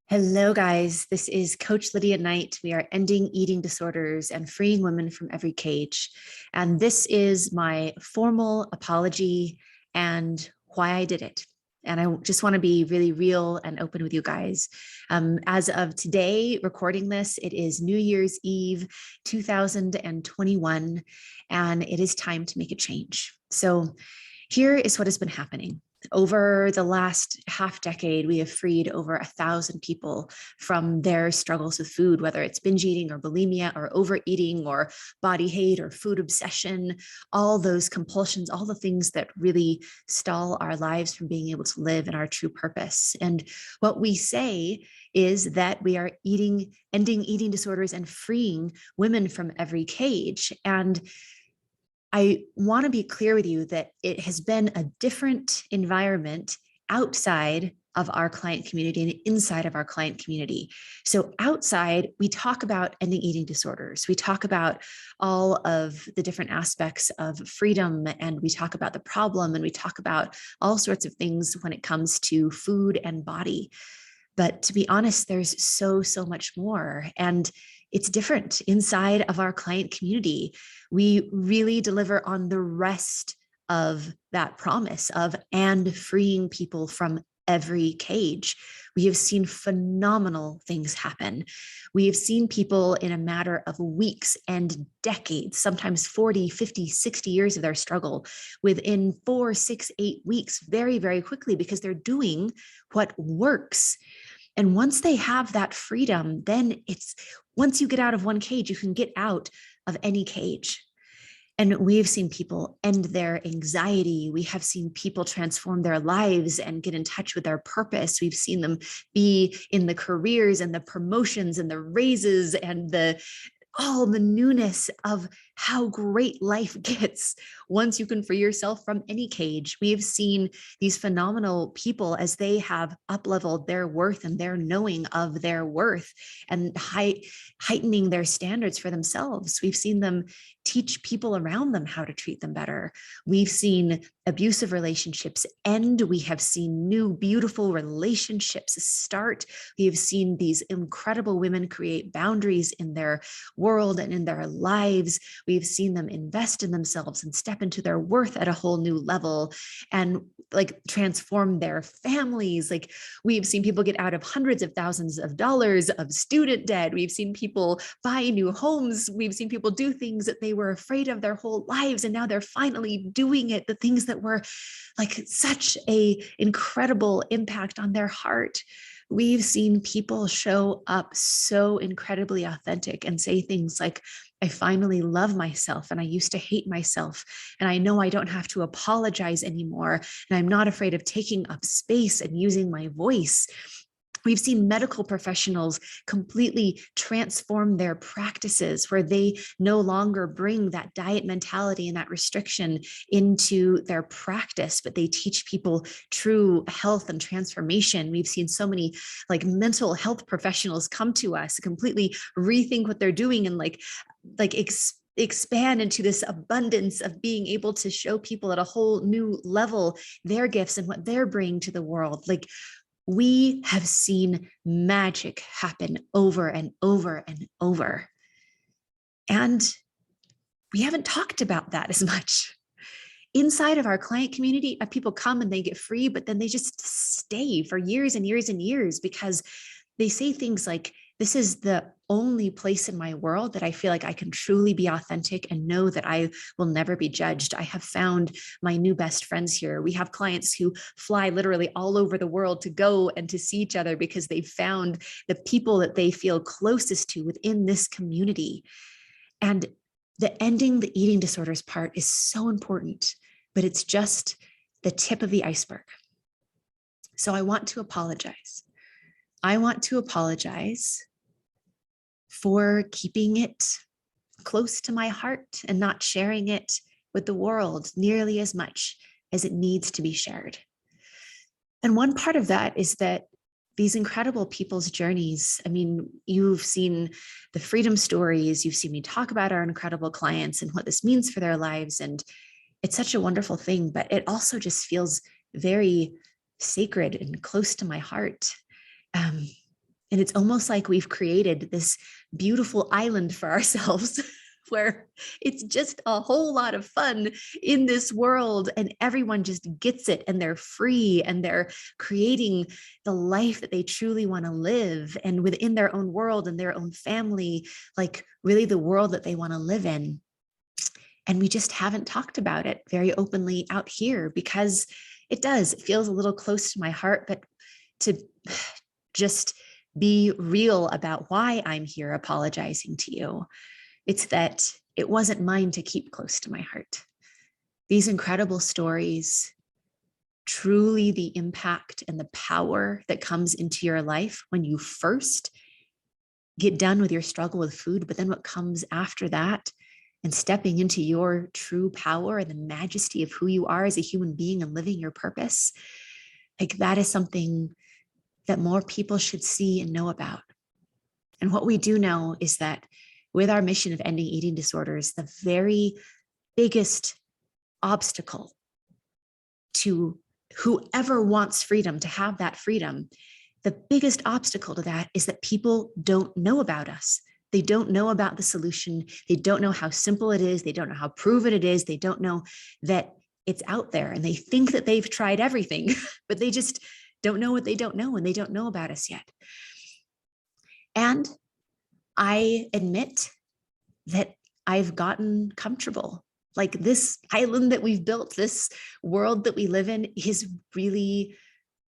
Hello, guys. This is Coach Lydia Knight. We are ending eating disorders and freeing women from every cage. And this is my formal apology and why I did it. And I just want to be really real and open with you guys. As of today, recording this, it is New Year's Eve, 2021, and it is time to make a change. So here is what has been happening. Over the last half decade, we have freed over 1,000 people from their struggles with food, whether it's binge eating or bulimia or overeating or body hate or food obsession, all those compulsions, all the things that really stall our lives from being able to live in our true purpose. And what we say is that we are ending eating disorders and freeing women from every cage. And I want to be clear with you that it has been a different environment outside of our client community and inside of our client community. So outside, we talk about ending eating disorders. We talk about all of the different aspects of freedom, and we talk about the problem, and we talk about all sorts of things when it comes to food and body. But to be honest, there's so much more. And it's different inside of our client community. We really deliver on the rest of that promise of and freeing people from every cage. We have seen phenomenal things happen. We have seen people in a matter of weeks and decades, sometimes 40, 50, 60 years of their struggle within 4, 6, 8 weeks, very, very quickly, because they're doing what works. And once they have that freedom, then once you get out of one cage, you can get out of any cage. And we've seen people end their anxiety. We have seen people transform their lives and get in touch with their purpose. We've seen them be in the careers and the promotions and the raises and all the newness of how great life gets once you can free yourself from any cage. We have seen these phenomenal people as they have up-leveled their worth and their knowing of their worth and heightening their standards for themselves. We've seen them teach people around them how to treat them better. We've seen abusive relationships end. We have seen new, beautiful relationships start. We have seen these incredible women create boundaries in their world and in their lives. We've seen them invest in themselves and step into their worth at a whole new level and transform their families. We've seen people get out of hundreds of thousands of dollars of student debt. We've seen people buy new homes. We've seen people do things that they were afraid of their whole lives, and now they're finally doing it. The things that were such a incredible impact on their heart. We've seen people show up so incredibly authentic and say things like, I finally love myself and I used to hate myself. And I know I don't have to apologize anymore. And I'm not afraid of taking up space and using my voice. We've seen medical professionals completely transform their practices where they no longer bring that diet mentality and that restriction into their practice, but they teach people true health and transformation. We've seen so many mental health professionals come to us, completely rethink what they're doing and expand into this abundance of being able to show people at a whole new level their gifts and what they're bringing to the world. We have seen magic happen over and over and over. And we haven't talked about that as much. Inside of our client community, people come and they get free, but then they just stay for years and years and years because they say things like, this is the only place in my world that I feel like I can truly be authentic and know that I will never be judged. I have found my new best friends here. We have clients who fly literally all over the world to go and to see each other because they've found the people that they feel closest to within this community. And the ending the eating disorders part is so important, but it's just the tip of the iceberg. So I want to apologize. I want to apologize for keeping it close to my heart and not sharing it with the world nearly as much as it needs to be shared. And one part of that is that these incredible people's journeys, you've seen the freedom stories, you've seen me talk about our incredible clients and what this means for their lives. And it's such a wonderful thing, but it also just feels very sacred and close to my heart. And it's almost like we've created this beautiful island for ourselves where it's just a whole lot of fun in this world and everyone just gets it and they're free and they're creating the life that they truly want to live and within their own world and their own family, like really the world that they want to live in. And we just haven't talked about it very openly out here because it feels a little close to my heart, but to just be real about why I'm here apologizing to you. It's that it wasn't mine to keep close to my heart. These incredible stories, truly the impact and the power that comes into your life when you first get done with your struggle with food, but then what comes after that and stepping into your true power and the majesty of who you are as a human being and living your purpose, like that is something that more people should see and know about. And what we do know is that with our mission of ending eating disorders, the very biggest obstacle to whoever wants freedom to have that freedom, the biggest obstacle to that is that people don't know about us. They don't know about the solution. They don't know how simple it is. They don't know how proven it is. They don't know that it's out there and they think that they've tried everything, but they just don't know what they don't know and they don't know about us yet. And I admit that I've gotten comfortable. Like this island that we've built, this world that we live in is really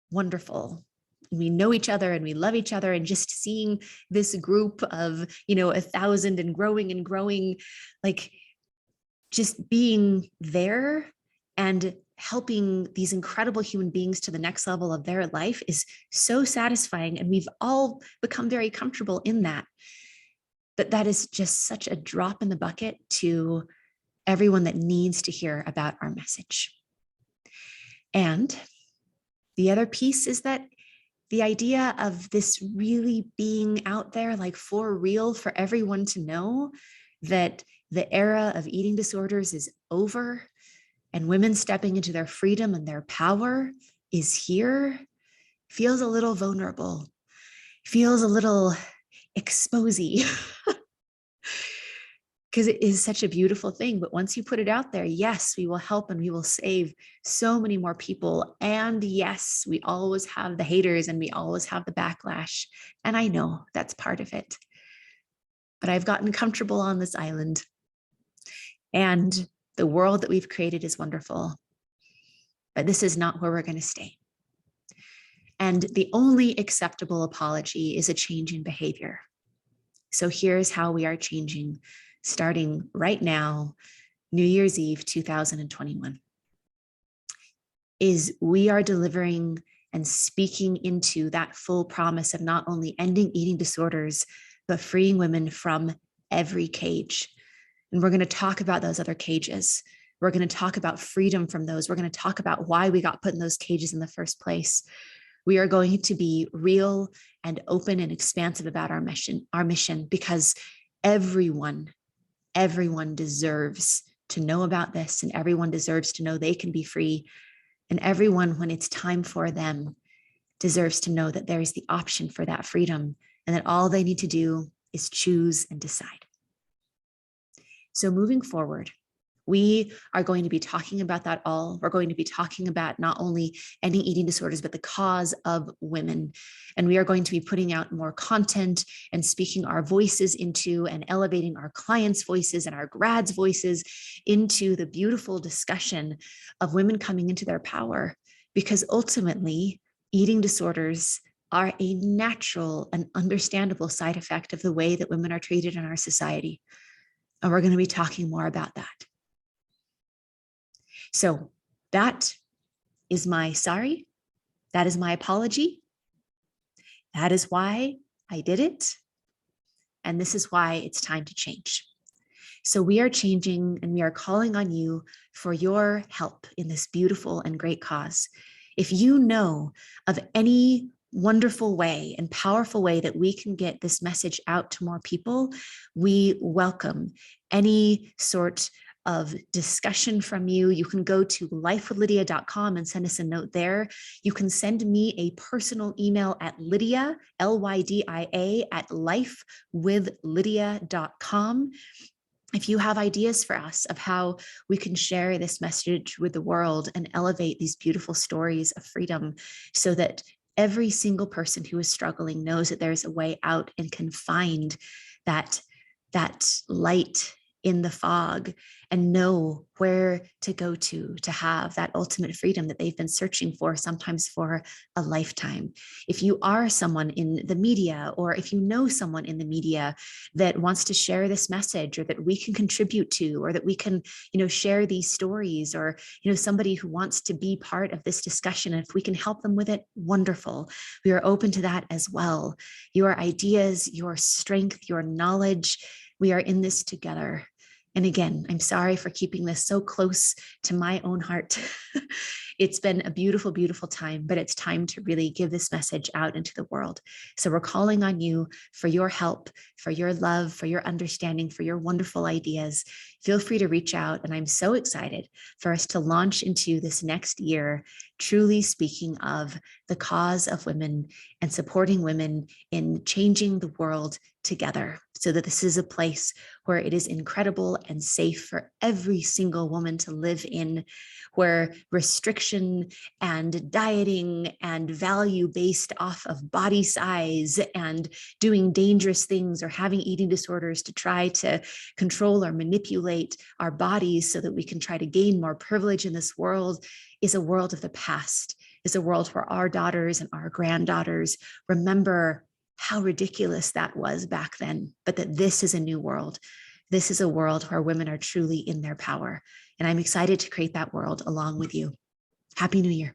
wonderful. We know each other and we love each other, and just seeing this group of, 1,000 and growing, like just being there and helping these incredible human beings to the next level of their life is so satisfying. And we've all become very comfortable in that. But that is just such a drop in the bucket to everyone that needs to hear about our message. And the other piece is that the idea of this really being out there, like for real, for everyone to know that the era of eating disorders is over and women stepping into their freedom and their power is here, feels a little vulnerable, feels a little exposy. Because it is such a beautiful thing. But once you put it out there, yes, we will help and we will save so many more people. And yes, we always have the haters and we always have the backlash. And I know that's part of it. But I've gotten comfortable on this island. And the world that we've created is wonderful. But this is not where we're going to stay. And the only acceptable apology is a change in behavior. So here's how we are changing starting right now, New Year's Eve, 2021, is we are delivering and speaking into that full promise of not only ending eating disorders, but freeing women from every cage. And we're going to talk about those other cages. We're going to talk about freedom from those. We're going to talk about why we got put in those cages in the first place. We are going to be real and open and expansive about our mission, because everyone deserves to know about this, and everyone deserves to know they can be free. And everyone, when it's time for them, deserves to know that there is the option for that freedom and that all they need to do is choose and decide. So moving forward, we are going to be talking about that all. We're going to be talking about not only ending eating disorders, but the cause of women. And we are going to be putting out more content and speaking our voices into and elevating our clients' voices and our grads' voices into the beautiful discussion of women coming into their power. Because ultimately, eating disorders are a natural and understandable side effect of the way that women are treated in our society. And we're going to be talking more about that. So that is my sorry. That is my apology. That is why I did it. And this is why it's time to change. So we are changing and we are calling on you for your help in this beautiful and great cause. If you know of any wonderful way and powerful way that we can get this message out to more people, we welcome any sort of discussion from you. You can go to lifewithlydia.com and send us a note there. You can send me a personal email at Lydia, Lydia, at lifewithlydia.com. If you have ideas for us of how we can share this message with the world and elevate these beautiful stories of freedom so that every single person who is struggling knows that there's a way out and can find that light in the fog and know where to go to have that ultimate freedom that they've been searching for, sometimes for a lifetime. If you are someone in the media, or if you know someone in the media that wants to share this message, or that we can contribute to, or that we can, share these stories, or, somebody who wants to be part of this discussion, and if we can help them with it, wonderful. We are open to that as well. Your ideas, your strength, your knowledge, we are in this together. And again, I'm sorry for keeping this so close to my own heart. It's been a beautiful, beautiful time, but it's time to really give this message out into the world. So we're calling on you for your help, for your love, for your understanding, for your wonderful ideas. Feel free to reach out. And I'm so excited for us to launch into this next year, truly speaking of the cause of women and supporting women in changing the world together, so that this is a place where it is incredible and safe for every single woman to live in, where restriction and dieting and value based off of body size and doing dangerous things or having eating disorders to try to control or manipulate our bodies so that we can try to gain more privilege in this world is a world of the past, is a world where our daughters and our granddaughters remember how ridiculous that was back then, but that this is a new world. This is a world where women are truly in their power. And I'm excited to create that world along with you. Happy New Year.